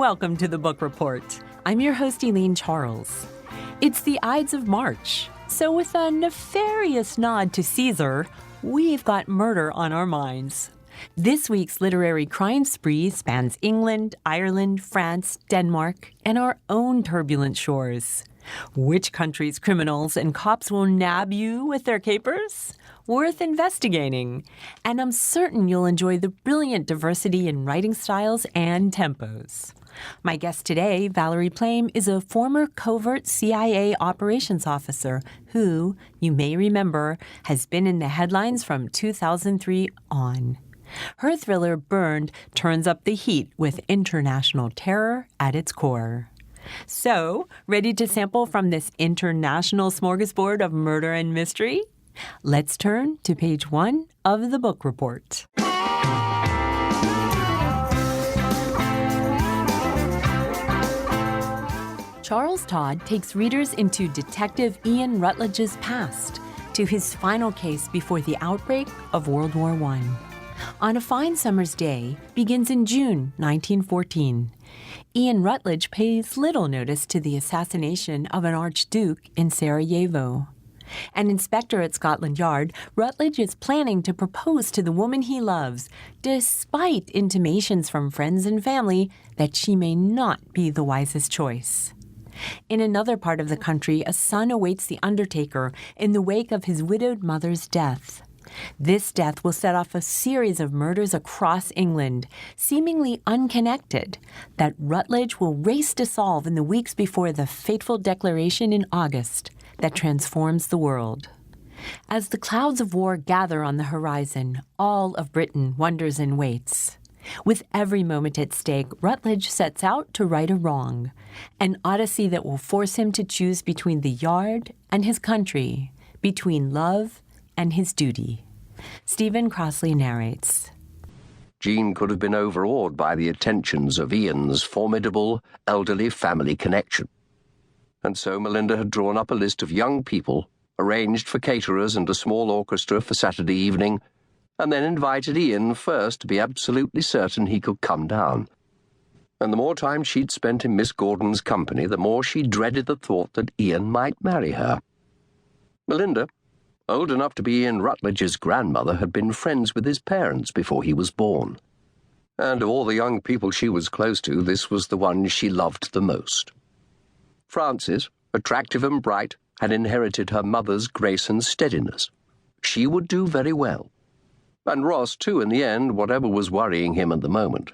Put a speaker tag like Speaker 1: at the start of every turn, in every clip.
Speaker 1: welcome to the Book Report. I'm your host, Elaine Charles. It's the Ides of March, so with a nefarious nod to Caesar, we've got murder on our minds. This week's literary crime spree spans England, Ireland, France, Denmark, and our own turbulent shores. Which country's criminals and cops will nab you with their capers? Worth investigating. And I'm certain you'll enjoy the brilliant diversity in writing styles and tempos. My guest today, Valerie Plame, is a former covert CIA operations officer who, you may remember, has been in the headlines from 2003 on. Her thriller, Burned, turns up the heat with international terror at its core. So, ready to sample from this international smorgasbord of murder and mystery? Let's turn to page 1 of the book report. Charles Todd takes readers into Detective Ian Rutledge's past, to his final case before the outbreak of World War I. On a fine summer's day, begins in June 1914. Ian Rutledge pays little notice to the assassination of an archduke in Sarajevo. An inspector at Scotland Yard, Rutledge is planning to propose to the woman he loves, despite intimations from friends and family that she may not be the wisest choice. In another part of the country, a son awaits the undertaker in the wake of his widowed mother's death. This death will set off a series of murders across England, seemingly unconnected, that Rutledge will race to solve in the weeks before the fateful declaration in August that transforms the world. As the clouds of war gather on the horizon, all of Britain wonders and waits. With every moment at stake, Rutledge sets out to right a wrong, an odyssey that will force him to choose between the Yard and his country, between love and his duty. Stephen Crossley narrates.
Speaker 2: Jean could have been overawed by the attentions of Ian's formidable, elderly family connection. And so Melinda had drawn up a list of young people, arranged for caterers and a small orchestra for Saturday evening, and then invited Ian first to be absolutely certain he could come down. And the more time she'd spent in Miss Gordon's company, the more she dreaded the thought that Ian might marry her. Melinda, old enough to be Ian Rutledge's grandmother, had been friends with his parents before he was born. And of all the young people she was close to, this was the one she loved the most. Frances, attractive and bright, had inherited her mother's grace and steadiness. She would do very well. And Ross, too, in the end, whatever was worrying him at the moment.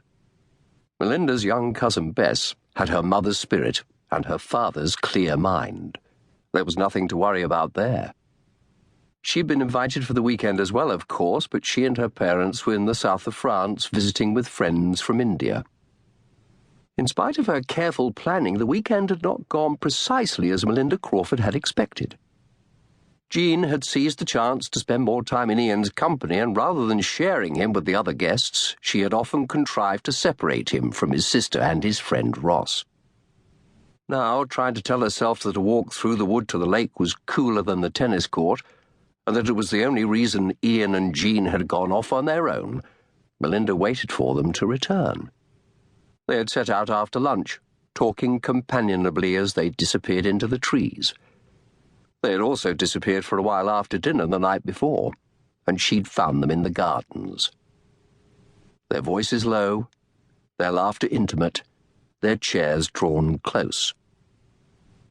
Speaker 2: Melinda's young cousin Bess had her mother's spirit and her father's clear mind. There was nothing to worry about there. She'd been invited for the weekend as well, of course, but she and her parents were in the south of France visiting with friends from India. In spite of her careful planning, the weekend had not gone precisely as Melinda Crawford had expected. Jean had seized the chance to spend more time in Ian's company, and rather than sharing him with the other guests, she had often contrived to separate him from his sister and his friend Ross. Now, trying to tell herself that a walk through the wood to the lake was cooler than the tennis court, and that it was the only reason Ian and Jean had gone off on their own, Melinda waited for them to return. They had set out after lunch, talking companionably as they disappeared into the trees. They had also disappeared for a while after dinner the night before, and she'd found them in the gardens. Their voices low, their laughter intimate, their chairs drawn close.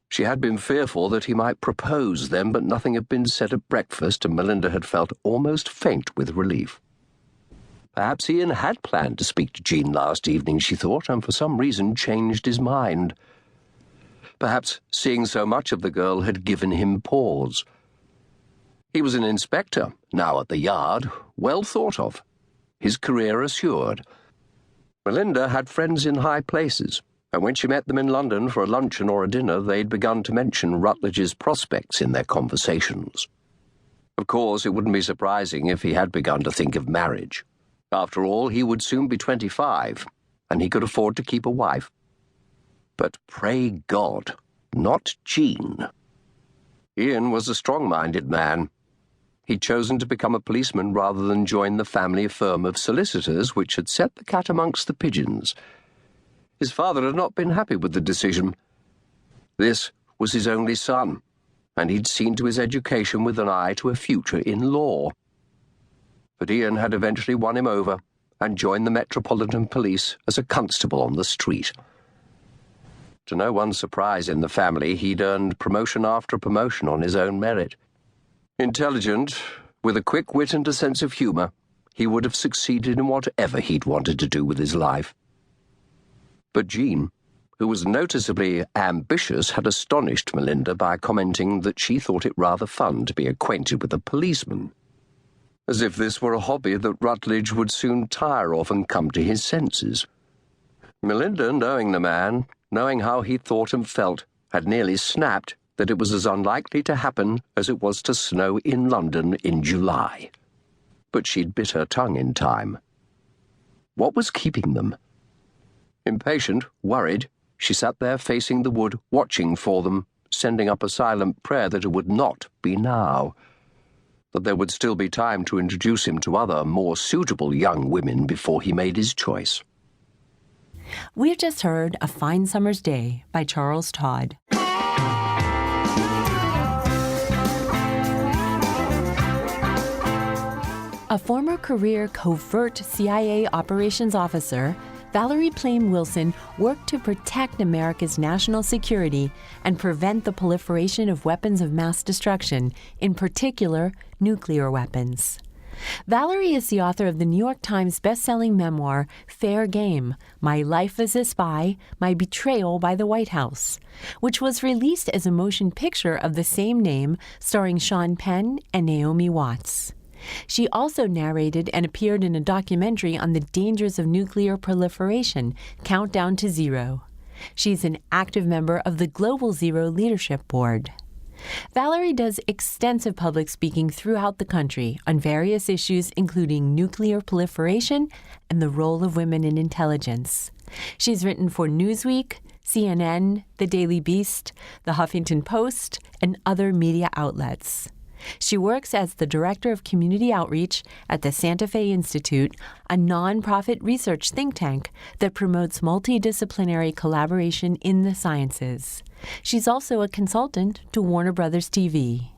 Speaker 2: She had been fearful that he might propose them, but nothing had been said at breakfast, and Melinda had felt almost faint with relief. Perhaps Ian had planned to speak to Jean last evening, she thought, and for some reason changed his mind. Perhaps seeing so much of the girl had given him pause. He was an inspector, now at the Yard, well thought of, his career assured. Melinda had friends in high places, and when she met them in London for a luncheon or a dinner, they'd begun to mention Rutledge's prospects in their conversations. Of course, it wouldn't be surprising if he had begun to think of marriage. After all, he would soon be 25, and he could afford to keep a wife. But pray God, not Jean. Ian was a strong-minded man. He'd chosen to become a policeman rather than join the family firm of solicitors which had set the cat amongst the pigeons. His father had not been happy with the decision. This was his only son, and he'd seen to his education with an eye to a future in law. But Ian had eventually won him over and joined the Metropolitan Police as a constable on the street. To no one's surprise in the family, he'd earned promotion after promotion on his own merit. Intelligent, with a quick wit and a sense of humour, he would have succeeded in whatever he'd wanted to do with his life. But Jean, who was noticeably ambitious, had astonished Melinda by commenting that she thought it rather fun to be acquainted with a policeman, as if this were a hobby that Rutledge would soon tire of and come to his senses. Melinda, knowing the man, knowing how he thought and felt, had nearly snapped that it was as unlikely to happen as it was to snow in London in July. But she'd bit her tongue in time. What was keeping them? Impatient, worried, she sat there facing the wood, watching for them, sending up a silent prayer that it would not be now, that there would still be time to introduce him to other, more suitable young women before he made his choice.
Speaker 1: We've just heard A Fine Summer's Day by Charles Todd. A former career covert CIA operations officer, Valerie Plame Wilson worked to protect America's national security and prevent the proliferation of weapons of mass destruction, in particular, nuclear weapons. Valerie is the author of the New York Times best-selling memoir, Fair Game, My Life as a Spy, My Betrayal by the White House, which was released as a motion picture of the same name starring Sean Penn and Naomi Watts. She also narrated and appeared in a documentary on the dangers of nuclear proliferation, Countdown to Zero. She's an active member of the Global Zero Leadership Board. Valerie does extensive public speaking throughout the country on various issues including nuclear proliferation and the role of women in intelligence. She's written for Newsweek, CNN, The Daily Beast, The Huffington Post, and other media outlets. She works as the Director of Community Outreach at the Santa Fe Institute, a nonprofit research think tank that promotes multidisciplinary collaboration in the sciences. She's also a consultant to Warner Brothers TV.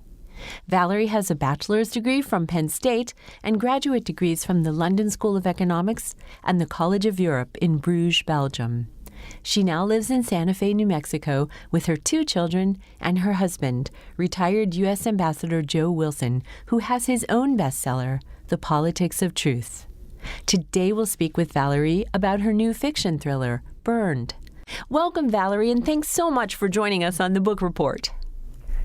Speaker 1: Valerie has a bachelor's degree from Penn State and graduate degrees from the London School of Economics and the College of Europe in Bruges, Belgium. She now lives in Santa Fe, New Mexico, with her 2 children and her husband, retired U.S. Ambassador Joe Wilson, who has his own bestseller, The Politics of Truth. Today we'll speak with Valerie about her new fiction thriller, Burned. Welcome, Valerie, and thanks so much for joining us on the Book Report.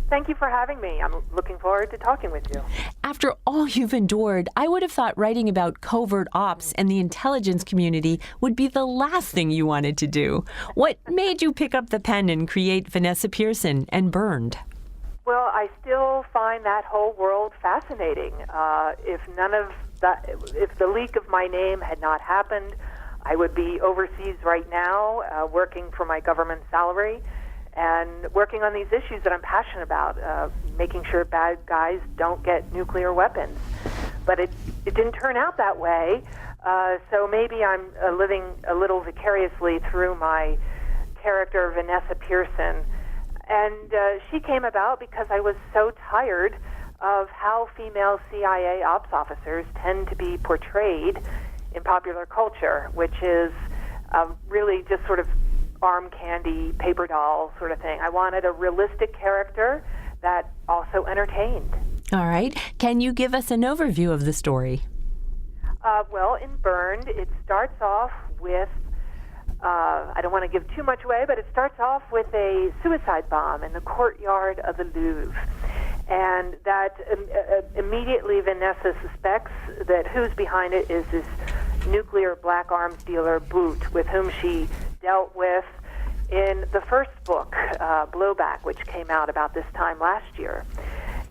Speaker 3: Thank you for having me. I'm looking forward to talking with you.
Speaker 1: After all you've endured, I would have thought writing about covert ops and the intelligence community would be the last thing you wanted to do. What made you pick up the pen and create Vanessa Pearson and Burned?
Speaker 3: Well, I still find that whole world fascinating. If the leak of my name had not happened, I would be overseas right now, working for my government salary and working on these issues that I'm passionate about, making sure bad guys don't get nuclear weapons. But it didn't turn out that way, so maybe I'm living a little vicariously through my character, Vanessa Pearson. And she came about because I was so tired of how female CIA ops officers tend to be portrayed in popular culture, which is really just sort of arm candy, paper doll sort of thing. I wanted a realistic character that also entertained.
Speaker 1: All right. Can you give us an overview of the story?
Speaker 3: Well, in Burned, it starts off with, I don't want to give too much away, but it starts off with a suicide bomb in the courtyard of the Louvre. And that immediately Vanessa suspects that who's behind it is this nuclear black arms dealer, Boot, with whom she dealt with in the first book, Blowback, which came out about this time last year.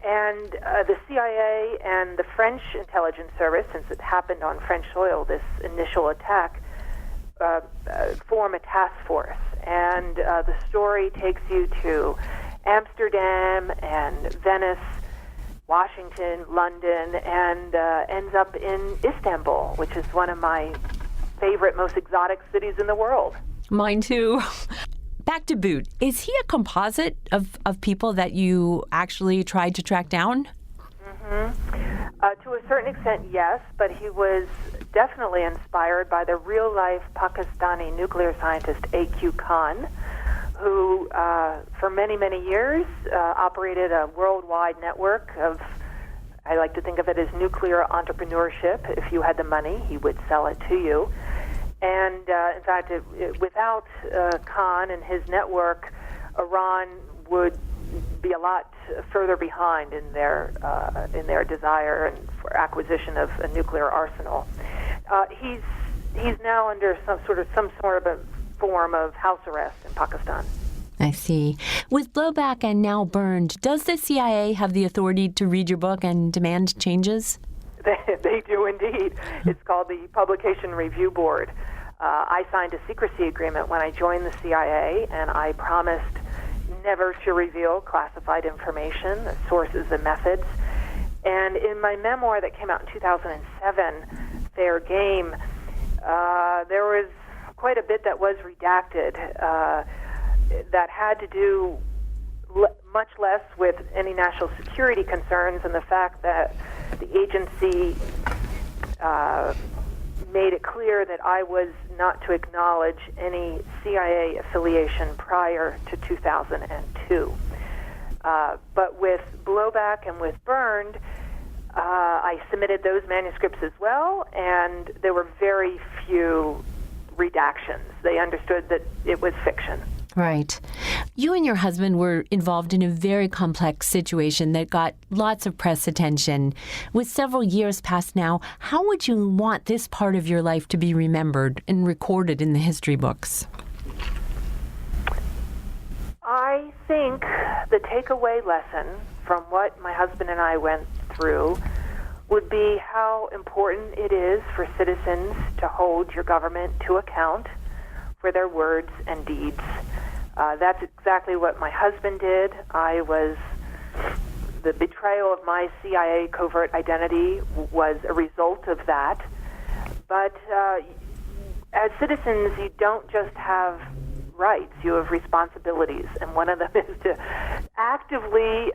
Speaker 3: And the CIA and the French intelligence service, since it happened on French soil, this initial attack, form a task force. And the story takes you to Amsterdam and Venice, Washington, London, and ends up in Istanbul, which is one of my favorite, most exotic cities in the world.
Speaker 1: Mine too. Back to Boot. Is he a composite of people that you actually tried to track down?
Speaker 3: To a certain extent, yes, but he was definitely inspired by the real-life Pakistani nuclear scientist A.Q. Khan, who for many, many years operated a worldwide network of, I like to think of it as nuclear entrepreneurship. If you had the money, he would sell it to you. And in fact, without Khan and his network, Iran would be a lot further behind in their desire and for acquisition of a nuclear arsenal. He's now under some sort of a form of house arrest in Pakistan.
Speaker 1: I see. With Blowback and Now Burned, does the CIA have the authority to read your book and demand changes?
Speaker 3: They do indeed. It's called the Publication Review Board. I signed a secrecy agreement when I joined the CIA, and I promised never to reveal classified information, the sources and methods. And in my memoir that came out in 2007, Fair Game, there was quite a bit that was redacted that had to do much less with any national security concerns and the fact that the agency made it clear that I was not to acknowledge any CIA affiliation prior to 2002. But with Blowback and with Burned, I submitted those manuscripts as well, and there were very few redactions. They understood that it was fiction.
Speaker 1: Right. You and your husband were involved in a very complex situation that got lots of press attention. With several years past now, how would you want this part of your life to be remembered and recorded in the history books?
Speaker 3: I think the takeaway lesson from what my husband and I went through would be how important it is for citizens to hold your government to account for their words and deeds. That's exactly what my husband did. The betrayal of my CIA covert identity was a result of that. But as citizens, you don't just have rights, you have responsibilities, and one of them is to actively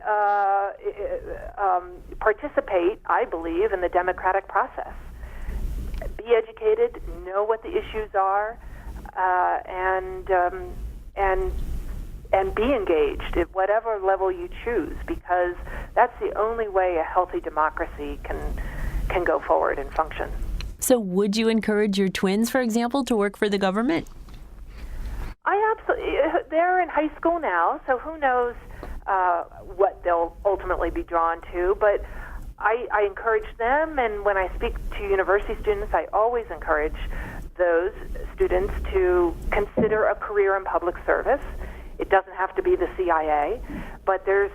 Speaker 3: participate, I believe, in the democratic process. Be educated, know what the issues are, and be engaged at whatever level you choose, because that's the only way a healthy democracy can go forward and function.
Speaker 1: So would you encourage your twins, for example, to work for the government?
Speaker 3: I absolutely. They're in high school now, so who knows what they'll ultimately be drawn to, but I encourage them, and when I speak to university students, I always encourage those students to consider a career in public service. It doesn't have to be the CIA, but there's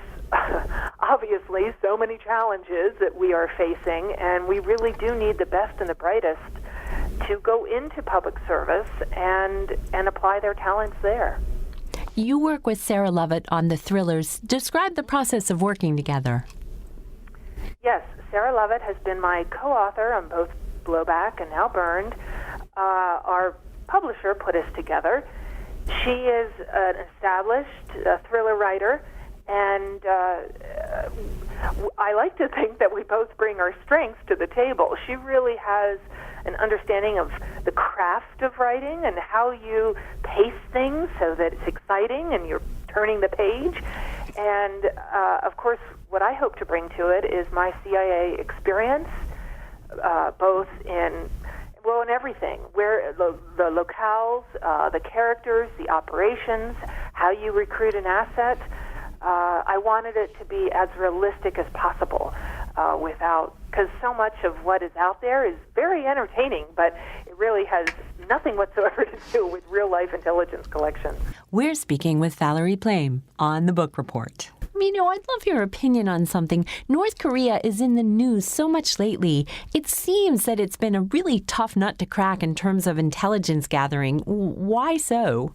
Speaker 3: obviously so many challenges that we are facing, and we really do need the best and the brightest to go into public service and apply their talents there.
Speaker 1: You work with Sarah Lovett on the thrillers. Describe the process of working together.
Speaker 3: Yes, Sarah Lovett has been my co-author on both Blowback and Now Burned. Our publisher put us together. She is an established thriller writer, and I like to think that we both bring our strengths to the table. She really has an understanding of the craft of writing and how you pace things so that it's exciting and you're turning the page. And, of course, what I hope to bring to it is my CIA experience, both in everything, where the locales, the characters, the operations, how you recruit an asset. I wanted it to be as realistic as possible because so much of what is out there is very entertaining, but it really has nothing whatsoever to do with real-life intelligence collection.
Speaker 1: We're speaking with Valerie Plame on The Book Report. I'd love your opinion on something. North Korea is in the news so much lately. It seems that it's been a really tough nut to crack in terms of intelligence gathering. Why so?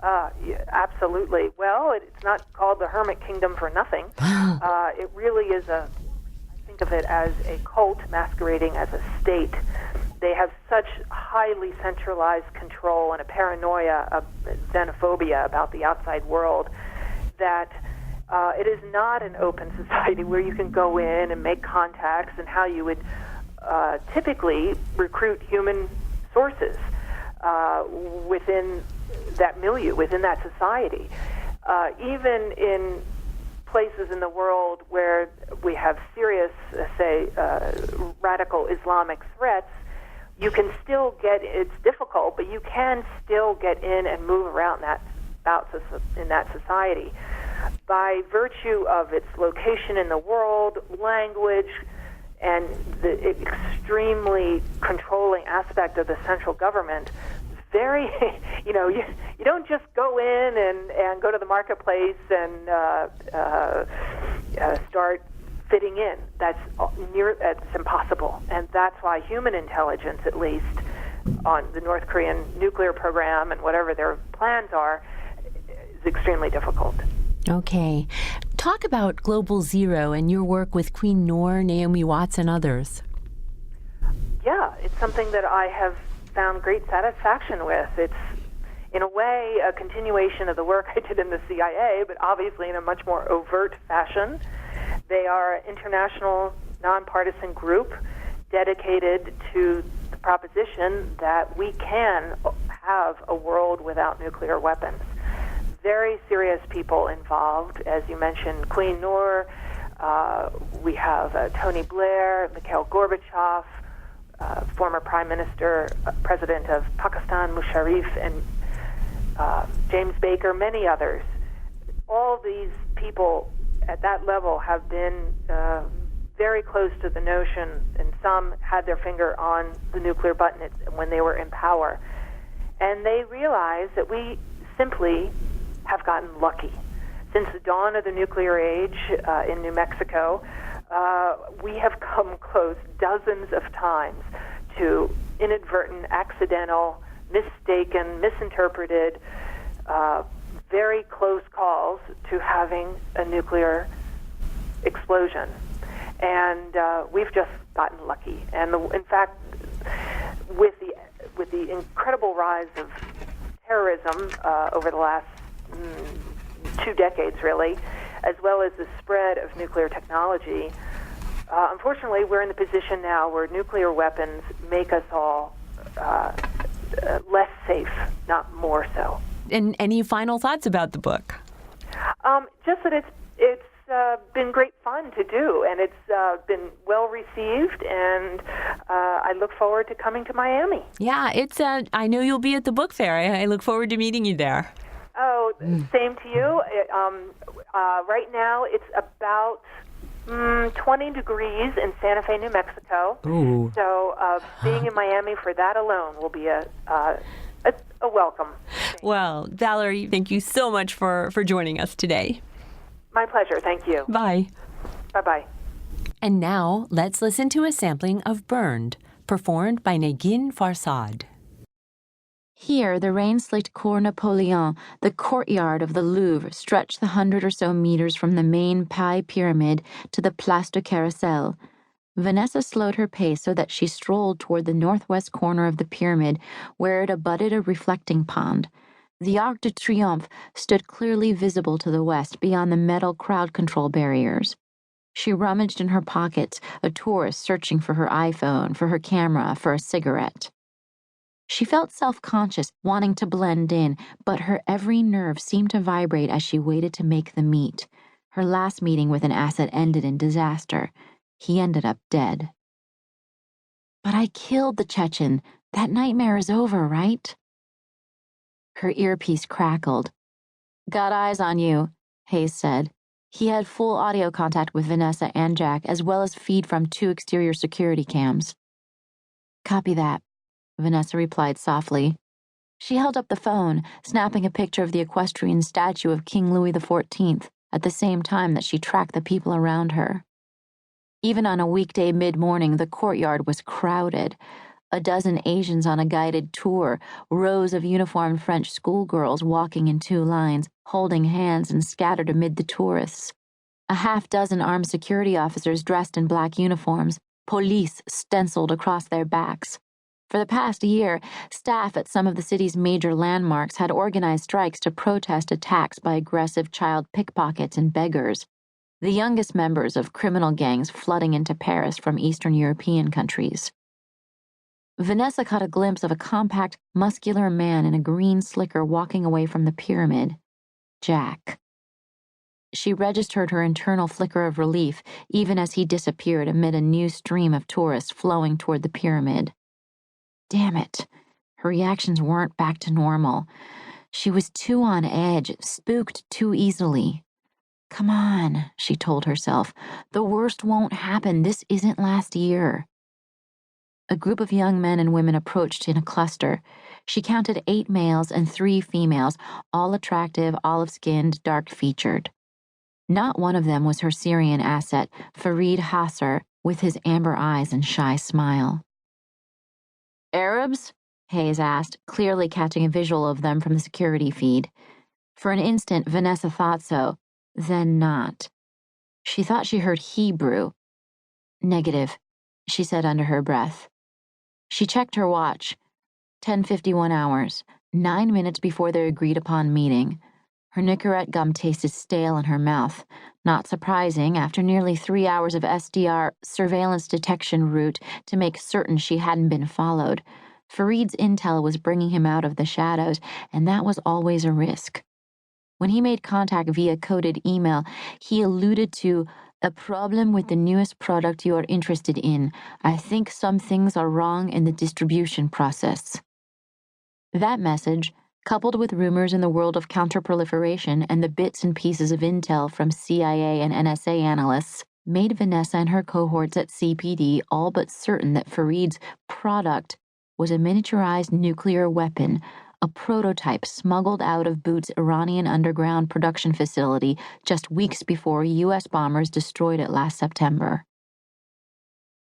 Speaker 3: Yeah, absolutely. Well, it's not called the Hermit Kingdom for nothing. It really is I think of it as a cult masquerading as a state. they have such highly centralized control and a paranoia, a xenophobia about the outside world that it is not an open society where you can go in and make contacts and how you would typically recruit human sources within that milieu, within that society. Even in places in the world where we have serious, say, radical Islamic threats, you can still get, it's difficult, but you can still get in and move around in that society. By virtue of its location in the world, language, and the extremely controlling aspect of the central government, very, you don't just go in and go to the marketplace and start fitting in. That's impossible. And that's why human intelligence, at least on the North Korean nuclear program and whatever their plans are, is extremely difficult.
Speaker 1: Okay. Talk about Global Zero and your work with Queen Noor, Naomi Watts, and others.
Speaker 3: Yeah, it's something that I have found great satisfaction with. It's, in a way, a continuation of the work I did in the CIA, but obviously in a much more overt fashion. They are an international, nonpartisan group dedicated to the proposition that we can have a world without nuclear weapons. Very serious people involved. As you mentioned, Queen Noor, we have Tony Blair, Mikhail Gorbachev, former Prime Minister, President of Pakistan, Musharraf, and James Baker, many others. All these people at that level have been very close to the notion, and some had their finger on the nuclear button when they were in power. And they realized that we simply have gotten lucky. Since the dawn of the nuclear age in New Mexico, we have come close dozens of times to inadvertent, accidental, mistaken, misinterpreted, very close calls to having a nuclear explosion. And we've just gotten lucky. And in fact, with the incredible rise of terrorism over the last 2 decades, really, as well as the spread of nuclear technology, unfortunately, we're in the position now where nuclear weapons make us all less safe, not more so.
Speaker 1: And any final thoughts about the book?
Speaker 3: Just that it's been great fun to do, and it's been well received, and I look forward to coming to Miami.
Speaker 1: Yeah, it's. I know you'll be at the book fair. I look forward to meeting you there.
Speaker 3: Oh, same to you. Right now, it's about 20 degrees in Santa Fe, New Mexico.
Speaker 1: Ooh.
Speaker 3: So being in Miami for that alone will be a welcome.
Speaker 1: Well, Valerie, thank you so much for joining us today.
Speaker 3: My pleasure. Thank you.
Speaker 1: Bye.
Speaker 3: Bye-bye.
Speaker 1: And now, let's listen to a sampling of Burned, performed by Negin Farsad.
Speaker 4: Here, the rain-slicked Cour Napoleon, the courtyard of the Louvre, stretched the 100 or so meters from the main Pi Pyramid to the Place de Carrousel. Vanessa slowed her pace so that she strolled toward the northwest corner of the pyramid, where it abutted a reflecting pond. The Arc de Triomphe stood clearly visible to the west beyond the metal crowd control barriers. She rummaged in her pockets, a tourist searching for her iPhone, for her camera, for a cigarette. She felt self-conscious, wanting to blend in, but her every nerve seemed to vibrate as she waited to make the meet. Her last meeting with an asset ended in disaster. He ended up dead. But I killed the Chechen. That nightmare is over, right? Her earpiece crackled. Got eyes on you, Hayes said. He had full audio contact with Vanessa and Jack, as well as feed from 2 exterior security cams. Copy that, Vanessa replied softly. She held up the phone, snapping a picture of the equestrian statue of King Louis XIV at the same time that she tracked the people around her. Even on a weekday mid-morning, the courtyard was crowded. A dozen Asians on a guided tour, rows of uniformed French schoolgirls walking in 2 lines, holding hands and scattered amid the tourists. A half-dozen armed security officers dressed in black uniforms, police stenciled across their backs. For the past year, staff at some of the city's major landmarks had organized strikes to protest attacks by aggressive child pickpockets and beggars, the youngest members of criminal gangs flooding into Paris from Eastern European countries. Vanessa caught a glimpse of a compact, muscular man in a green slicker walking away from the pyramid. Jack. She registered her internal flicker of relief even as he disappeared amid a new stream of tourists flowing toward the pyramid. Damn it. Her reactions weren't back to normal. She was too on edge, spooked too easily. Come on, she told herself. The worst won't happen. This isn't last year. A group of young men and women approached in a cluster. She counted 8 males and 3 females, all attractive, olive-skinned, dark-featured. Not one of them was her Syrian asset, Farid Hasser, with his amber eyes and shy smile. Arabs? Hayes asked, clearly catching a visual of them from the security feed. For an instant, Vanessa thought so, then not. She thought she heard Hebrew. Negative, she said under her breath. She checked her watch. 10:51 hours, 9 minutes before their agreed-upon meeting. Her Nicorette gum tasted stale in her mouth. Not surprising, after nearly 3 hours of SDR surveillance detection route to make certain she hadn't been followed. Farid's intel was bringing him out of the shadows, and that was always a risk. When he made contact via coded email, he alluded to a problem with the newest product you are interested in. I think some things are wrong in the distribution process. That message, coupled with rumors in the world of counterproliferation and the bits and pieces of intel from CIA and NSA analysts, made Vanessa and her cohorts at CPD all but certain that Farid's product was a miniaturized nuclear weapon, a prototype smuggled out of Boot's Iranian underground production facility just weeks before U.S. bombers destroyed it last September.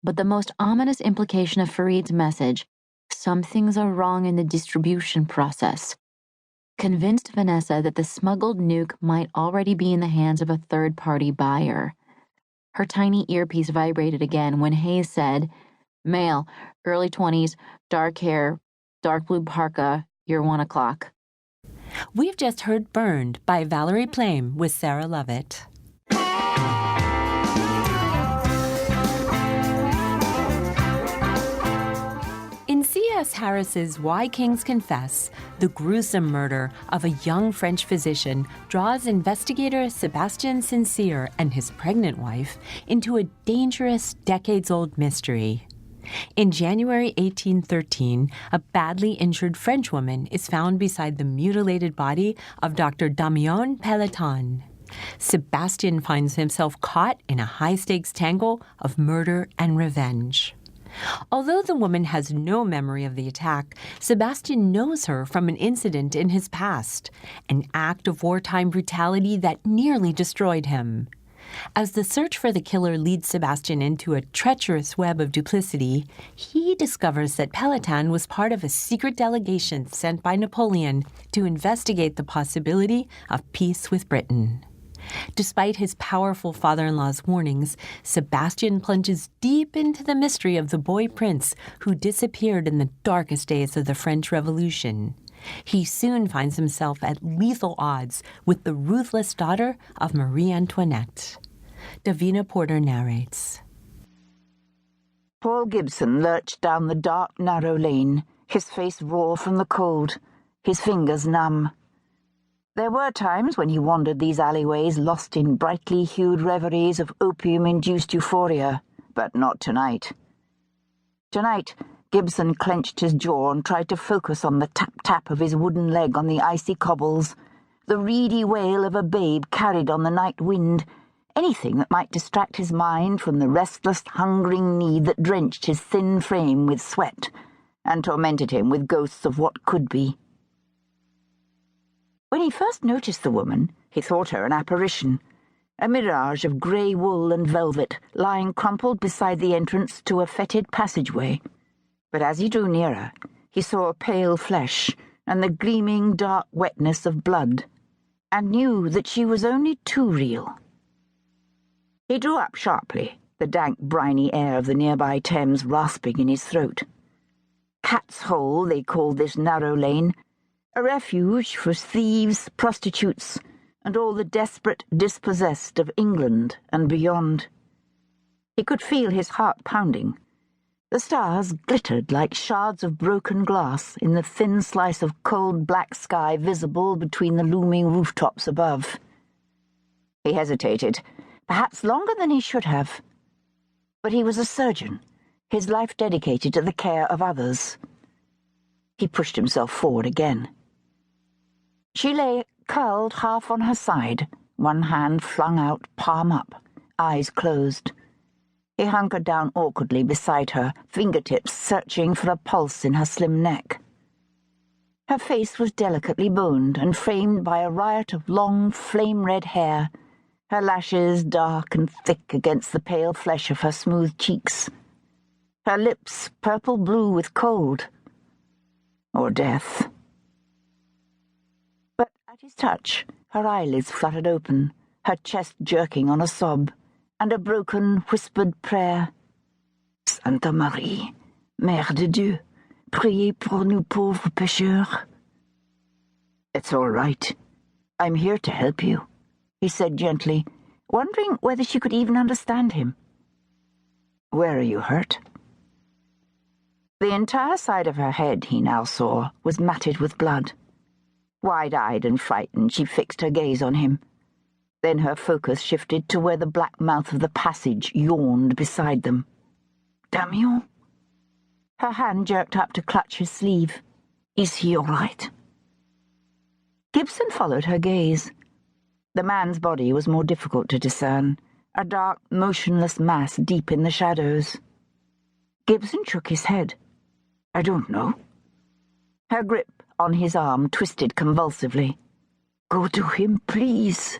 Speaker 4: But the most ominous implication of Farid's message, some things are wrong in the distribution process, convinced Vanessa that the smuggled nuke might already be in the hands of a third-party buyer. Her tiny earpiece vibrated again when Hayes said, "Male, early 20s, dark hair, dark blue parka, you're 1 o'clock."
Speaker 1: We've just heard Burned by Valerie Plame with Sarah Lovett. In C.S. Harris's Why Kings Confess, the gruesome murder of a young French physician draws investigator Sébastien Sincere and his pregnant wife into a dangerous, decades-old mystery. In January 1813, a badly injured French woman is found beside the mutilated body of Dr. Damion Pelletan. Sébastien finds himself caught in a high-stakes tangle of murder and revenge. Although the woman has no memory of the attack, Sébastien knows her from an incident in his past, an act of wartime brutality that nearly destroyed him. As the search for the killer leads Sébastien into a treacherous web of duplicity, he discovers that Pelletan was part of a secret delegation sent by Napoleon to investigate the possibility of peace with Britain. Despite his powerful father-in-law's warnings, Sébastien plunges deep into the mystery of the boy prince who disappeared in the darkest days of the French Revolution. He soon finds himself at lethal odds with the ruthless daughter of Marie Antoinette. Davina Porter narrates.
Speaker 5: Paul Gibson lurched down the dark, narrow lane, his face raw from the cold, his fingers numb. There were times when he wandered these alleyways lost in brightly hued reveries of opium-induced euphoria, but not tonight. Tonight, Gibson clenched his jaw and tried to focus on the tap-tap of his wooden leg on the icy cobbles, the reedy wail of a babe carried on the night wind, anything that might distract his mind from the restless, hungering need that drenched his thin frame with sweat and tormented him with ghosts of what could be. When he first noticed the woman, he thought her an apparition, a mirage of grey wool and velvet lying crumpled beside the entrance to a fetid passageway. But as he drew nearer, he saw pale flesh and the gleaming dark wetness of blood, and knew that she was only too real. He drew up sharply, the dank, briny air of the nearby Thames rasping in his throat. Cat's Hole, they called this narrow lane, a refuge for thieves, prostitutes, and all the desperate dispossessed of England and beyond. He could feel his heart pounding. The stars glittered like shards of broken glass in the thin slice of cold black sky visible between the looming rooftops above. He hesitated, perhaps longer than he should have. But he was a surgeon, his life dedicated to the care of others. He pushed himself forward again. She lay curled half on her side, one hand flung out, palm up, eyes closed. He hunkered down awkwardly beside her, fingertips searching for a pulse in her slim neck. Her face was delicately boned and framed by a riot of long, flame-red hair, her lashes dark and thick against the pale flesh of her smooth cheeks. Her lips purple-blue with cold. Or death. But at his touch, her eyelids fluttered open, her chest jerking on a sob, and a broken, whispered prayer. Santa Marie, Mère de Dieu, priez pour nous pauvres pécheurs. It's all right. I'm here to help you, he said gently, wondering whether she could even understand him. Where are you hurt? The entire side of her head, he now saw, was matted with blood. Wide-eyed and frightened, she fixed her gaze on him. Then her focus shifted to where the black mouth of the passage yawned beside them. Damien? Her hand jerked up to clutch his sleeve. Is he all right? Gibson followed her gaze. The man's body was more difficult to discern, a dark, motionless mass deep in the shadows. Gibson shook his head. I don't know. Her grip on his arm twisted convulsively. Go to him, please.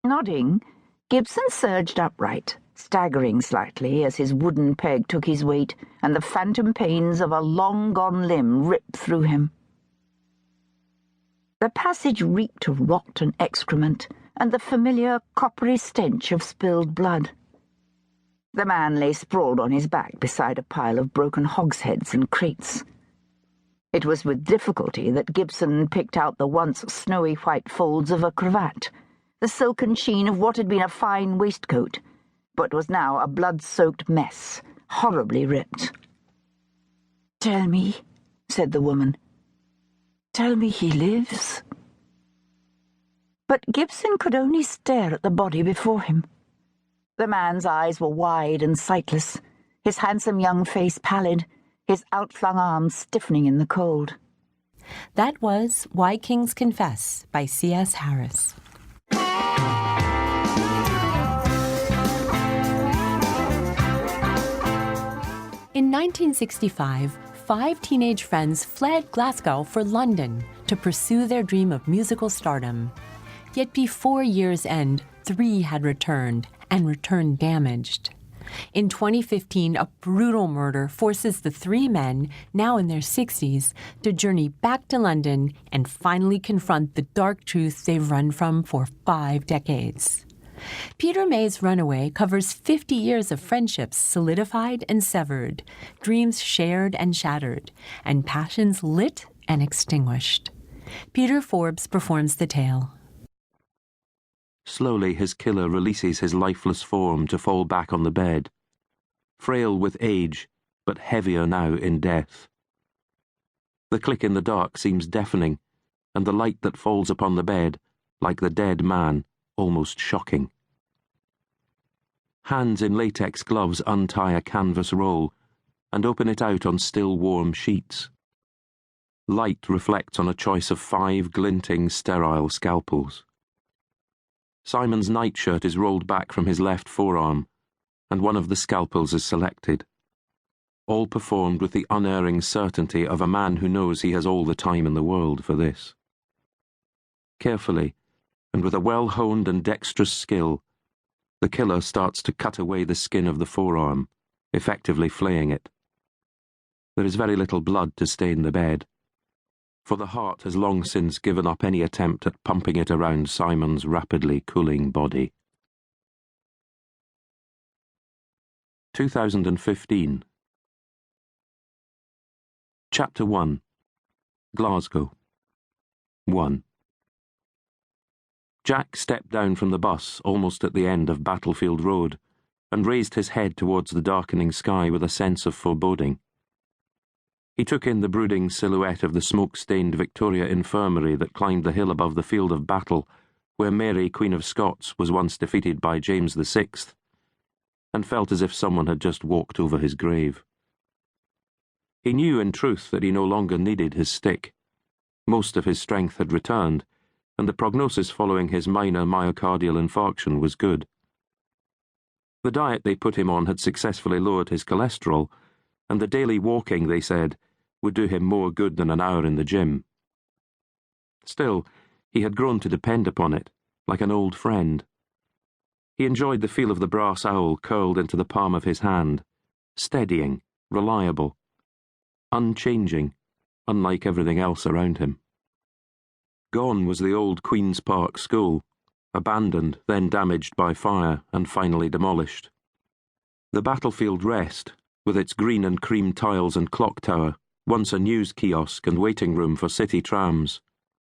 Speaker 5: Nodding, Gibson surged upright, staggering slightly as his wooden peg took his weight and the phantom pains of a long-gone limb ripped through him. The passage reeked of rot and excrement and the familiar coppery stench of spilled blood. The man lay sprawled on his back beside a pile of broken hogsheads and crates. It was with difficulty that Gibson picked out the once snowy white folds of a cravat, the silken sheen of what had been a fine waistcoat, but was now a blood-soaked mess, horribly ripped. "Tell me," said the woman. "Tell me he lives." But Gibson could only stare at the body before him. The man's eyes were wide and sightless, his handsome young face pallid, his outflung arms stiffening in the cold.
Speaker 1: That was Why Kings Confess by C.S. Harris. In 1965, 5 teenage friends fled Glasgow for London to pursue their dream of musical stardom. Yet before year's end, 3 had returned, and returned damaged. In 2015, a brutal murder forces the 3 men, now in their 60s, to journey back to London and finally confront the dark truth they've run from for 5 decades. Peter May's Runaway covers 50 years of friendships solidified and severed, dreams shared and shattered, and passions lit and extinguished. Peter Forbes performs the tale.
Speaker 6: Slowly his killer releases his lifeless form to fall back on the bed, frail with age, but heavier now in death. The click in the dark seems deafening, and the light that falls upon the bed, like the dead man, almost shocking. Hands in latex gloves untie a canvas roll and open it out on still warm sheets. Light reflects on a choice of 5 glinting, sterile scalpels. Simon's nightshirt is rolled back from his left forearm, and one of the scalpels is selected. All performed with the unerring certainty of a man who knows he has all the time in the world for this. Carefully, and with a well-honed and dexterous skill, the killer starts to cut away the skin of the forearm, effectively flaying it. There is very little blood to stain the bed, for the heart has long since given up any attempt at pumping it around Simon's rapidly cooling body. 2015 Chapter 1. Glasgow. 1. Jack stepped down from the bus almost at the end of Battlefield Road and raised his head towards the darkening sky with a sense of foreboding. He took in the brooding silhouette of the smoke-stained Victoria Infirmary that climbed the hill above the field of battle where Mary, Queen of Scots, was once defeated by James VI, and felt as if someone had just walked over his grave. He knew in truth that he no longer needed his stick. Most of his strength had returned, and the prognosis following his minor myocardial infarction was good. The diet they put him on had successfully lowered his cholesterol, and the daily walking, they said, would do him more good than an hour in the gym. Still, he had grown to depend upon it, like an old friend. He enjoyed the feel of the brass owl curled into the palm of his hand, steadying, reliable, unchanging, unlike everything else around him. Gone was the old Queen's Park School, abandoned, then damaged by fire, and finally demolished. The Battlefield Rest, with its green and cream tiles and clock tower, once a news kiosk and waiting room for city trams,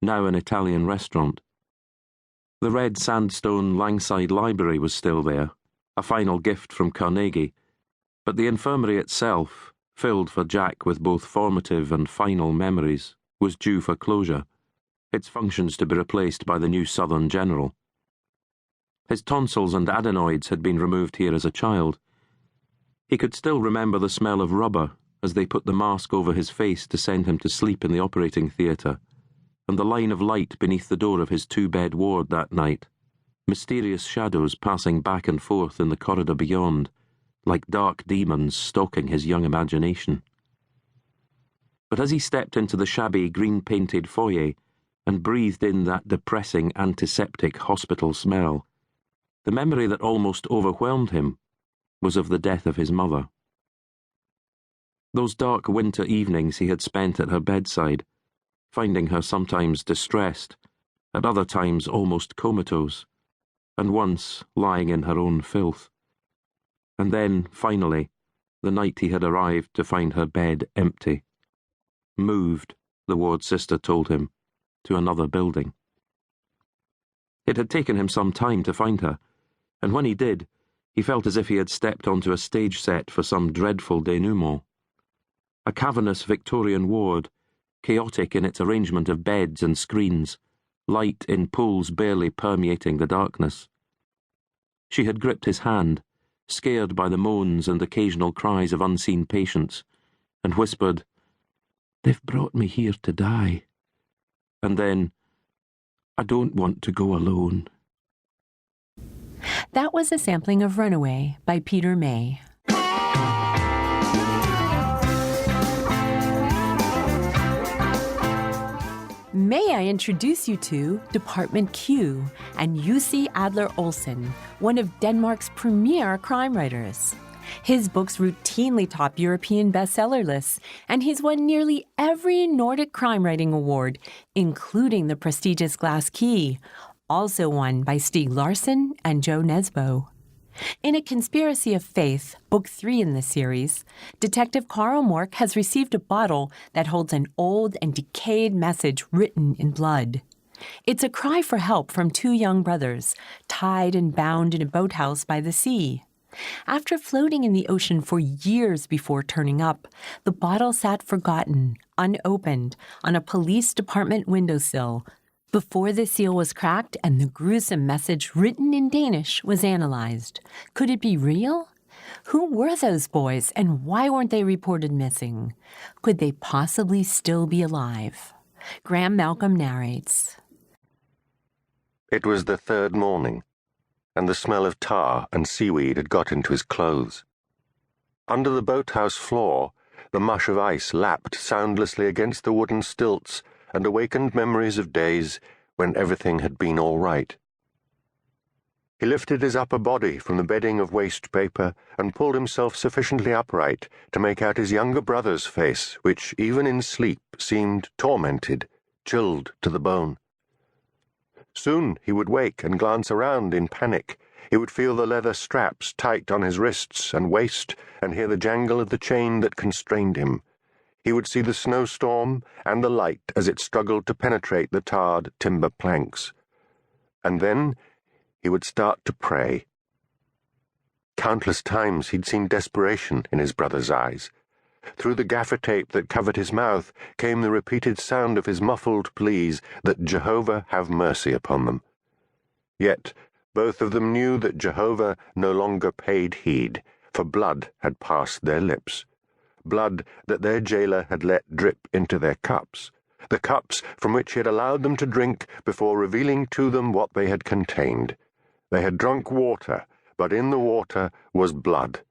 Speaker 6: now an Italian restaurant. The red sandstone Langside Library was still there, a final gift from Carnegie, but the infirmary itself, filled for Jack with both formative and final memories, was due for closure, its functions to be replaced by the new Southern General. His tonsils and adenoids had been removed here as a child. He could still remember the smell of rubber as they put the mask over his face to send him to sleep in the operating theatre, and the line of light beneath the door of his two-bed ward that night, mysterious shadows passing back and forth in the corridor beyond, like dark demons stalking his young imagination. But as he stepped into the shabby green-painted foyer and breathed in that depressing antiseptic hospital smell, the memory that almost overwhelmed him was of the death of his mother. Those dark winter evenings he had spent at her bedside, finding her sometimes distressed, at other times almost comatose, and once lying in her own filth. And then, finally, the night he had arrived to find her bed empty. Moved, the ward sister told him, to another building. It had taken him some time to find her, and when he did, he felt as if he had stepped onto a stage set for some dreadful denouement. A cavernous Victorian ward, chaotic in its arrangement of beds and screens, light in pools barely permeating the darkness. She had gripped his hand, scared by the moans and occasional cries of unseen patients, and whispered, "They've brought me here to die." And then, "I don't want to go alone."
Speaker 1: That was a sampling of Runaway by Peter May. May I introduce you to Department Q and Jussi Adler-Olsen, one of Denmark's premier crime writers. His books routinely top European bestseller lists, and he's won nearly every Nordic crime writing award, including the prestigious Glass Key, also won by Stieg Larsson and Jo Nesbø. In A Conspiracy of Faith, Book 3 in the series, Detective Carl Mork has received a bottle that holds an old and decayed message written in blood. It's a cry for help from two young brothers, tied and bound in a boathouse by the sea. After floating in the ocean for years before turning up, the bottle sat forgotten, unopened, on a police department windowsill, before the seal was cracked and the gruesome message written in Danish was analyzed. Could it be real? Who were those boys and why weren't they reported missing? Could they possibly still be alive? Graham Malcolm narrates.
Speaker 7: It was the third morning, and the smell of tar and seaweed had got into his clothes. Under the boathouse floor, the mush of ice lapped soundlessly against the wooden stilts and awakened memories of days when everything had been all right. He lifted his upper body from the bedding of waste paper and pulled himself sufficiently upright to make out his younger brother's face, which, even in sleep, seemed tormented, chilled to the bone. Soon he would wake and glance around in panic. He would feel the leather straps tight on his wrists and waist and hear the jangle of the chain that constrained him. He would see the snowstorm and the light as it struggled to penetrate the tarred timber planks. And then he would start to pray. Countless times he'd seen desperation in his brother's eyes. Through the gaffer tape that covered his mouth came the repeated sound of his muffled pleas that Jehovah have mercy upon them. Yet both of them knew that Jehovah no longer paid heed, for blood had passed their lips. Blood that their jailer had let drip into their cups, the cups from which he had allowed them to drink before revealing to them what they had contained. They had drunk water, but in the water was blood,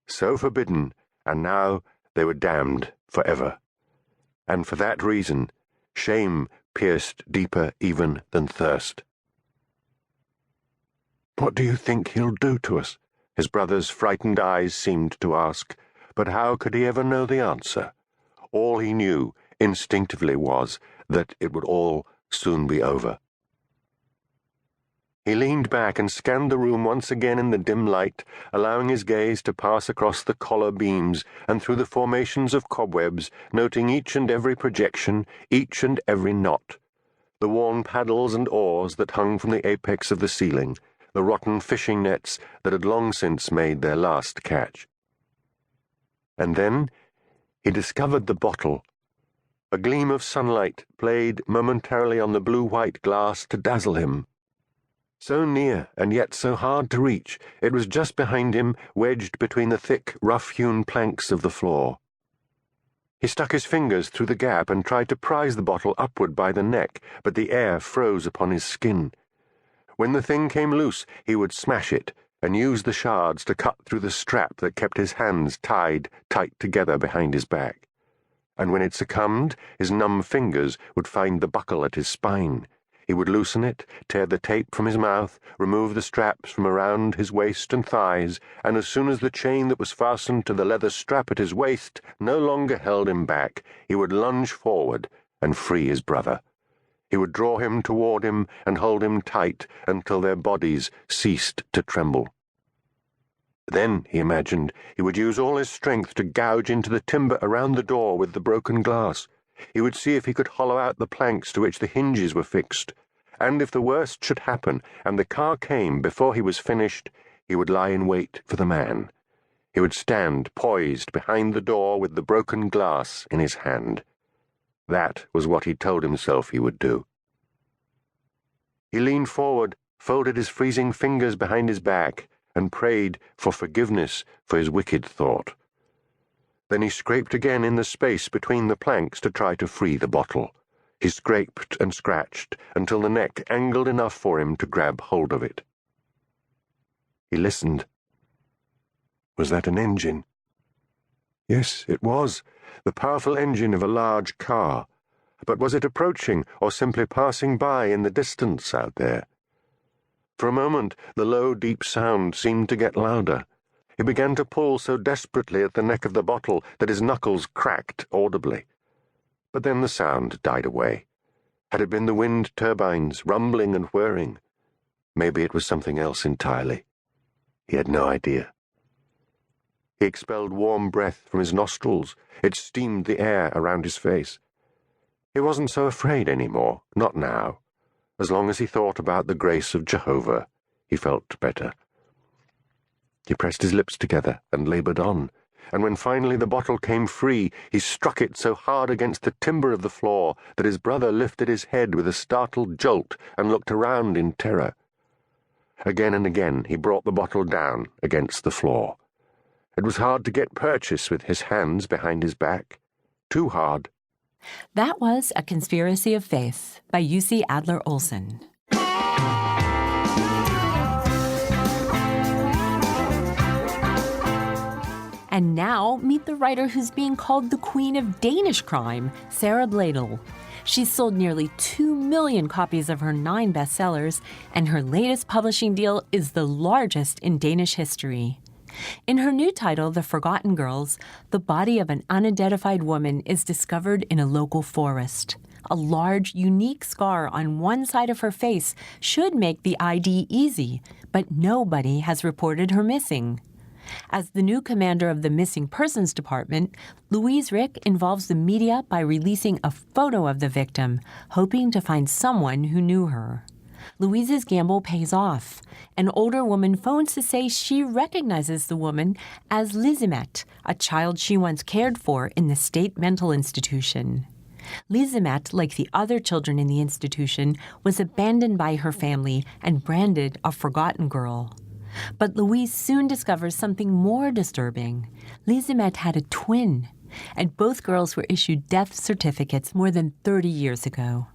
Speaker 7: so forbidden, and now they were damned forever. And for that reason, shame pierced deeper even than thirst. "What do you think he'll do to us?" his brother's frightened eyes seemed to ask, but how could he ever know the answer? All he knew instinctively was that it would all soon be over. He leaned back and scanned the room once again in the dim light, allowing his gaze to pass across the collar beams and through the formations of cobwebs, noting each and every projection, each and every knot, the worn paddles and oars that hung from the apex of the ceiling, the rotten fishing nets that had long since made their last catch. And then he discovered the bottle. A gleam of sunlight played momentarily on the blue-white glass to dazzle him. So near, and yet so hard to reach, it was just behind him, wedged between the thick, rough-hewn planks of the floor. He stuck his fingers through the gap and tried to prise the bottle upward by the neck, but the air froze upon his skin. When the thing came loose, he would smash it, and use the shards to cut through the strap that kept his hands tied tight together behind his back. And when it succumbed, his numb fingers would find the buckle at his spine. He would loosen it, tear the tape from his mouth, remove the straps from around his waist and thighs, and as soon as the chain that was fastened to the leather strap at his waist no longer held him back, he would lunge forward and free his brother. He would draw him toward him and hold him tight until their bodies ceased to tremble. Then, he imagined, he would use all his strength to gouge into the timber around the door with the broken glass. He would see if he could hollow out the planks to which the hinges were fixed, and if the worst should happen and the car came before he was finished, he would lie in wait for the man. He would stand poised behind the door with the broken glass in his hand. That was what he told himself he would do. He leaned forward, folded his freezing fingers behind his back, and prayed for forgiveness for his wicked thought. Then he scraped again in the space between the planks to try to free the bottle. He scraped and scratched until the neck angled enough for him to grab hold of it. He listened. Was that an engine? Yes, it was, the powerful engine of a large car. But was it approaching or simply passing by in the distance out there? For a moment, the low, deep sound seemed to get louder. He began to pull so desperately at the neck of the bottle that his knuckles cracked audibly. But then the sound died away. Had it been the wind turbines, rumbling and whirring? Maybe it was something else entirely. He had no idea. He expelled warm breath from his nostrils. It steamed the air around his face. He wasn't so afraid anymore, not now. As long as he thought about the grace of Jehovah, he felt better. He pressed his lips together and labored on, and when finally the bottle came free, he struck it so hard against the timber of the floor that his brother lifted his head with a startled jolt and looked around in terror. Again and again he brought the bottle down against the floor. It was hard to get purchase with his hands behind his back. Too hard.
Speaker 1: That was A Conspiracy of Faith by Jussi Adler-Olsen. And now, meet the writer who's being called the queen of Danish crime, Sara Blædel. She's sold nearly 2 million copies of her 9 bestsellers, and her latest publishing deal is the largest in Danish history. In her new title, The Forgotten Girls, the body of an unidentified woman is discovered in a local forest. A large, unique scar on one side of her face should make the ID easy, but nobody has reported her missing. As the new commander of the Missing Persons Department, Louise Rick involves the media by releasing a photo of the victim, hoping to find someone who knew her. Louise's gamble pays off. An older woman phones to say she recognizes the woman as Lizimet, a child she once cared for in the state mental institution. Lizimet, like the other children in the institution, was abandoned by her family and branded a forgotten girl. But Louise soon discovers something more disturbing. Lizimet had a twin, and both girls were issued death certificates more than 30 years ago.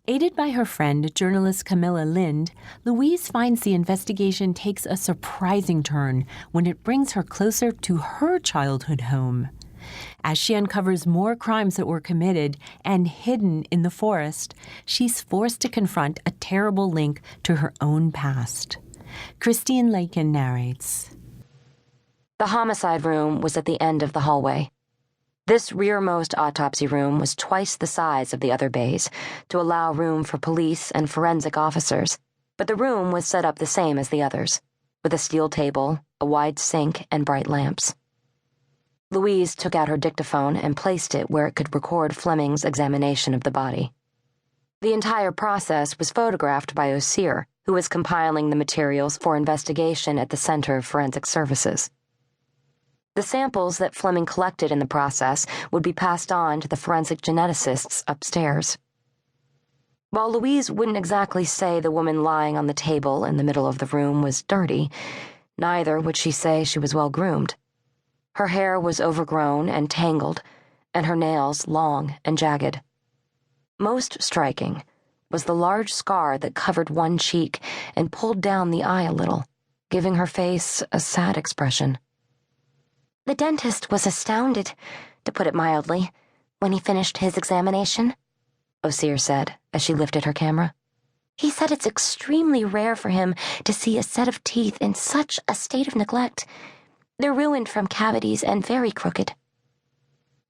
Speaker 1: Aided by her friend, journalist Camilla Lind, Louise finds the investigation takes a surprising turn when it brings her closer to her childhood home. As she uncovers more crimes that were committed and hidden in the forest, she's forced to confront a terrible link to her own past. Christine Lakin narrates.
Speaker 8: The homicide room was at the end of the hallway. This rearmost autopsy room was twice the size of the other bays to allow room for police and forensic officers, but the room was set up the same as the others, with a steel table, a wide sink, and bright lamps. Louise took out her dictaphone and placed it where it could record Fleming's examination of the body. The entire process was photographed by Osir, who was compiling the materials for investigation at the Center of Forensic Services. The samples that Fleming collected in the process would be passed on to the forensic geneticists upstairs. While Louise wouldn't exactly say the woman lying on the table in the middle of the room was dirty, neither would she say she was well groomed. Her hair was overgrown and tangled, and her nails long and jagged. Most striking was the large scar that covered one cheek and pulled down the eye a little, giving her face a sad expression.
Speaker 9: The dentist was astounded, to put it mildly, when he finished his examination,
Speaker 8: Osir said as she lifted her camera.
Speaker 9: He said it's extremely rare for him to see a set of teeth in such a state of neglect. They're ruined from cavities and very crooked.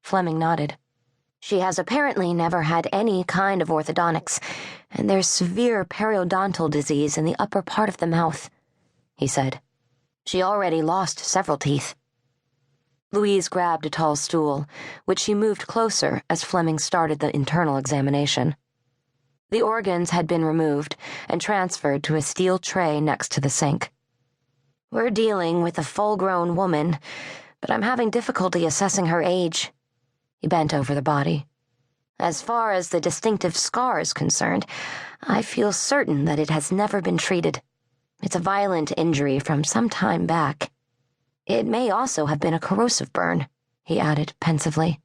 Speaker 8: Fleming nodded.
Speaker 9: She has apparently never had any kind of orthodontics, and there's severe periodontal disease in the upper part of the mouth, he said. She already lost several teeth.
Speaker 8: Louise grabbed a tall stool, which she moved closer as Fleming started the internal examination. The organs had been removed and transferred to a steel tray next to the sink.
Speaker 9: We're dealing with a full-grown woman, but I'm having difficulty assessing her age.
Speaker 8: He bent over the body.
Speaker 9: As far as the distinctive scar is concerned, I feel certain that it has never been treated. It's a violent injury from some time back. It may also have been a corrosive burn, he added pensively.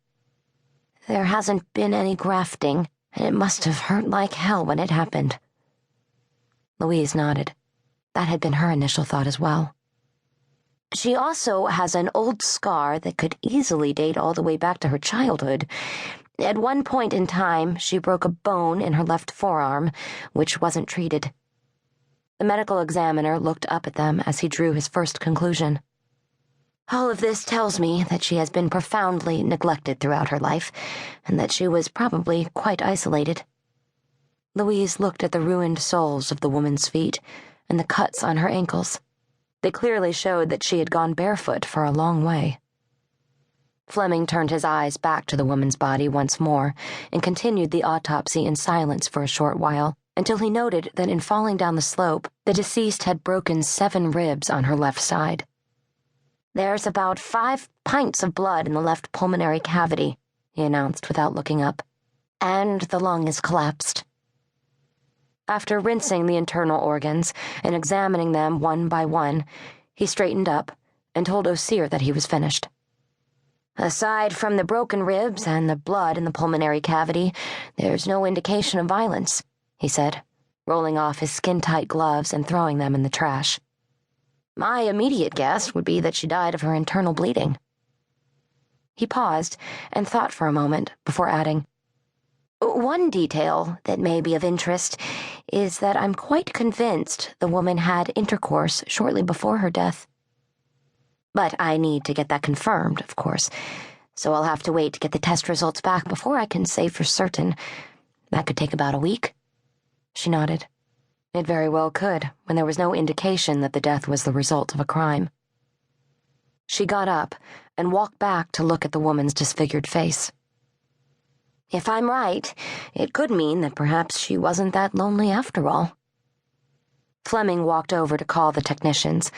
Speaker 9: There hasn't been any grafting, and it must have hurt like hell when it happened.
Speaker 8: Louise nodded. That had been her initial thought as well.
Speaker 9: She also has an old scar that could easily date all the way back to her childhood. At one point in time, she broke a bone in her left forearm, which wasn't treated.
Speaker 8: The medical examiner looked up at them as he drew his first conclusion.
Speaker 9: All of this tells me that she has been profoundly neglected throughout her life, and that she was probably quite isolated.
Speaker 8: Louise looked at the ruined soles of the woman's feet and the cuts on her ankles. They clearly showed that she had gone barefoot for a long way. Fleming turned his eyes back to the woman's body once more and continued the autopsy in silence for a short while, until he noted that in falling down the slope, the deceased had broken 7 ribs on her left side.
Speaker 9: There's about 5 pints of blood in the left pulmonary cavity, he announced without looking up. And the lung is collapsed.
Speaker 8: After rinsing the internal organs and examining them one by one, he straightened up and told Osir that he was finished.
Speaker 9: Aside from the broken ribs and the blood in the pulmonary cavity, there's no indication of violence, he said, rolling off his skin-tight gloves and throwing them in the trash. My immediate guess would be that she died of her internal bleeding.
Speaker 8: He paused and thought for a moment before adding,
Speaker 9: One detail that may be of interest is that I'm quite convinced the woman had intercourse shortly before her death. But I need to get that confirmed, of course, so I'll have to wait to get the test results back before I can say for certain. That could take about a week.
Speaker 8: She nodded. It very well could, when there was no indication that the death was the result of a crime. She got up and walked back to look at the woman's disfigured face.
Speaker 9: If I'm right, it could mean that perhaps she wasn't that lonely after all.
Speaker 8: Fleming walked over to call the technicians,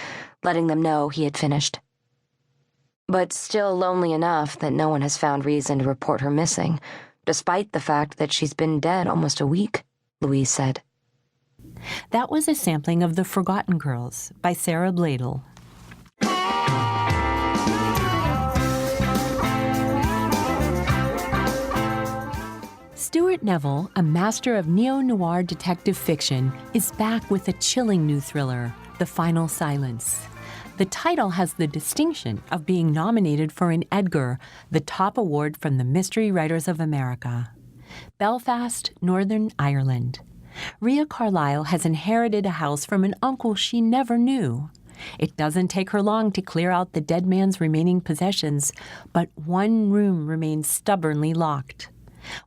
Speaker 8: letting them know he had finished. But still lonely enough that no one has found reason to report her missing, despite the fact that she's been dead almost a week, Louise said.
Speaker 1: That was a sampling of The Forgotten Girls by Sarah Bladel. Stuart Neville, a master of neo-noir detective fiction, is back with a chilling new thriller, The Final Silence. The title has the distinction of being nominated for an Edgar, the top award from the Mystery Writers of America. Belfast, Northern Ireland. Rhea Carlyle has inherited a house from an uncle she never knew. It doesn't take her long to clear out the dead man's remaining possessions, but one room remains stubbornly locked.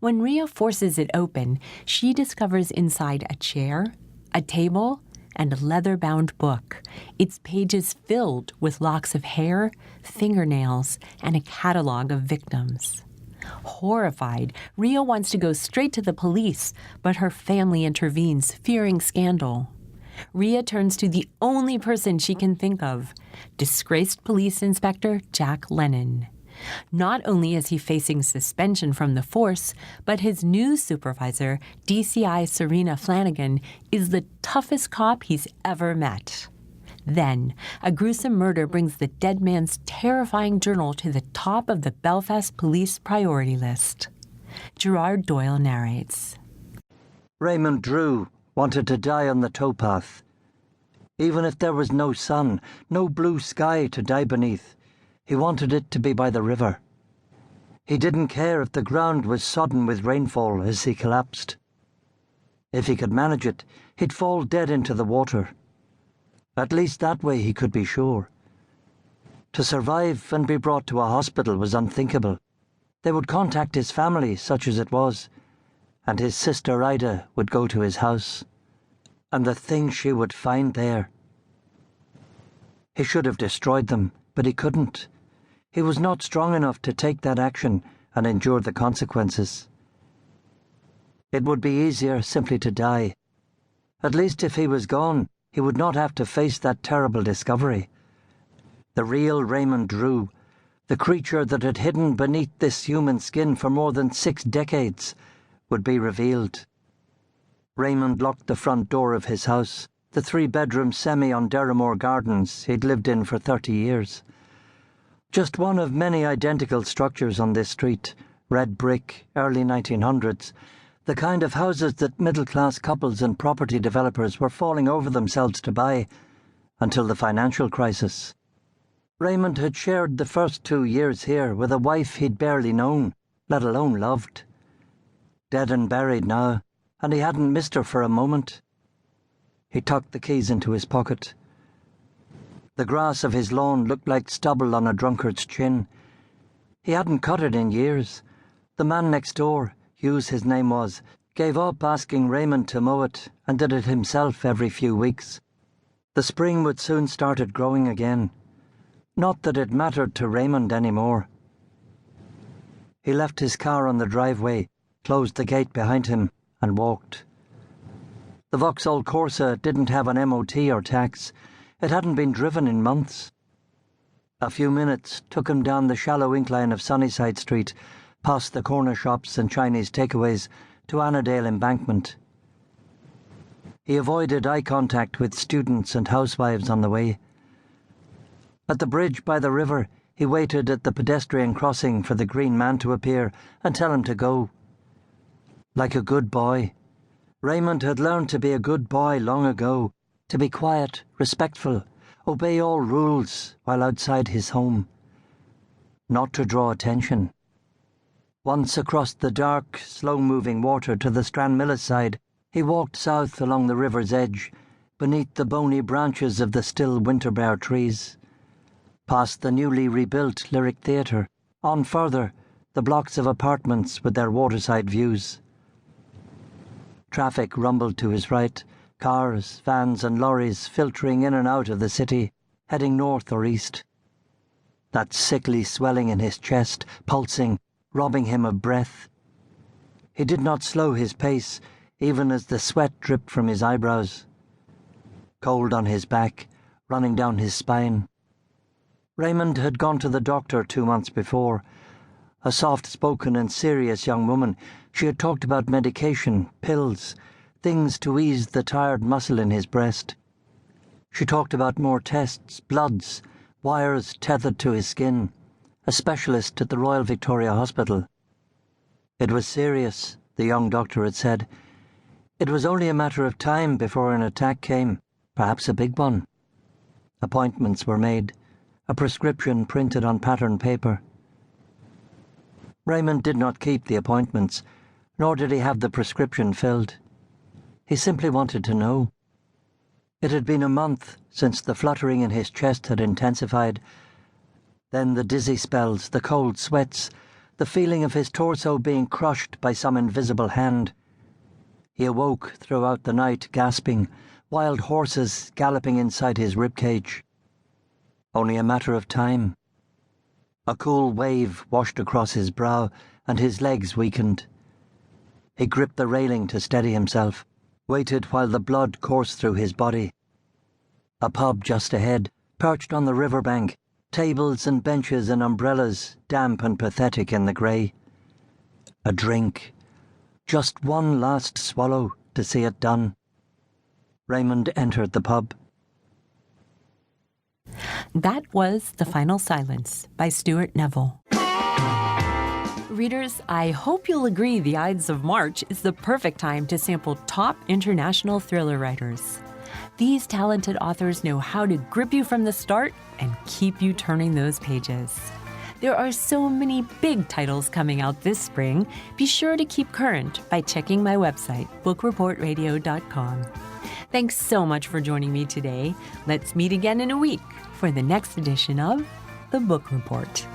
Speaker 1: When Rhea forces it open, she discovers inside a chair, a table, and a leather-bound book, its pages filled with locks of hair, fingernails, and a catalog of victims. Horrified, Rhea wants to go straight to the police, but her family intervenes, fearing scandal. Rhea turns to the only person she can think of, disgraced police inspector Jack Lennon. Not only is he facing suspension from the force, but his new supervisor, DCI Serena Flanagan, is the toughest cop he's ever met. Then, a gruesome murder brings the dead man's terrifying journal to the top of the Belfast police priority list. Gerard Doyle narrates.
Speaker 10: Raymond Drew wanted to die on the towpath. Even if there was no sun, no blue sky to die beneath, he wanted it to be by the river. He didn't care if the ground was sodden with rainfall as he collapsed. If he could manage it, he'd fall dead into the water. At least that way he could be sure. To survive and be brought to a hospital was unthinkable. They would contact his family, such as it was, and his sister Ida would go to his house. And the things she would find there. He should have destroyed them, but he couldn't. He was not strong enough to take that action and endure the consequences. It would be easier simply to die. At least if he was gone, he would not have to face that terrible discovery. The real Raymond Drew, the creature that had hidden beneath this human skin for more than 6 decades, would be revealed. Raymond locked the front door of his house, the 3-bedroom semi on Derrimore Gardens he'd lived in for 30 years. Just one of many identical structures on this street, red brick, early 1900s, the kind of houses that middle-class couples and property developers were falling over themselves to buy, until the financial crisis. Raymond had shared the first 2 years here with a wife he'd barely known, let alone loved. Dead and buried now, and he hadn't missed her for a moment. He tucked the keys into his pocket. The grass of his lawn looked like stubble on a drunkard's chin. He hadn't cut it in years. The man next door, Hughes his name was, gave up asking Raymond to mow it and did it himself every few weeks. The spring would soon start it growing again. Not that it mattered to Raymond anymore. He left his car on the driveway, closed the gate behind him, and walked. The Vauxhall Corsa didn't have an MOT or tax. It hadn't been driven in months. A few minutes took him down the shallow incline of Sunnyside Street, past the corner shops and Chinese takeaways, to Annandale Embankment. He avoided eye contact with students and housewives on the way. At the bridge by the river, he waited at the pedestrian crossing for the green man to appear and tell him to go. Like a good boy. Raymond had learned to be a good boy long ago, to be quiet, respectful, obey all rules while outside his home. Not to draw attention. Once across the dark, slow-moving water to the Stranmillis side, he walked south along the river's edge, beneath the bony branches of the still winter-bare trees. Past the newly rebuilt Lyric Theatre, on further, the blocks of apartments with their waterside views. Traffic rumbled to his right, cars, vans and lorries filtering in and out of the city, heading north or east. that sickly swelling in his chest, pulsing, robbing him of breath. He did not slow his pace, even as the sweat dripped from his eyebrows. Cold on his back, running down his spine. Raymond had gone to the doctor 2 months before. A soft-spoken and serious young woman, she had talked about medication, pills, things to ease the tired muscle in his breast. She talked about more tests, bloods, wires tethered to his skin, a specialist at the Royal Victoria Hospital. It was serious, the young doctor had said. It was only a matter of time before an attack came, perhaps a big one. Appointments were made, a prescription printed on pattern paper. Raymond did not keep the appointments, nor did he have the prescription filled. He simply wanted to know. It had been a month since the fluttering in his chest had intensified. Then the dizzy spells, the cold sweats, the feeling of his torso being crushed by some invisible hand. He awoke throughout the night, gasping, wild horses galloping inside his ribcage. Only a matter of time. A cool wave washed across his brow, and his legs weakened. He gripped the railing to steady himself, waited while the blood coursed through his body. A pub just ahead, perched on the riverbank, tables and benches and umbrellas, damp and pathetic in the grey. A drink. Just one last swallow to see it done. Raymond entered the pub.
Speaker 1: That was The Final Silence by Stuart Neville. Readers, I hope you'll agree the Ides of March is the perfect time to sample top international thriller writers. These talented authors know how to grip you from the start and keep you turning those pages. There are so many big titles coming out this spring. Be sure to keep current by checking my website, bookreportradio.com. Thanks so much for joining me today. Let's meet again in a week for the next edition of The Book Report.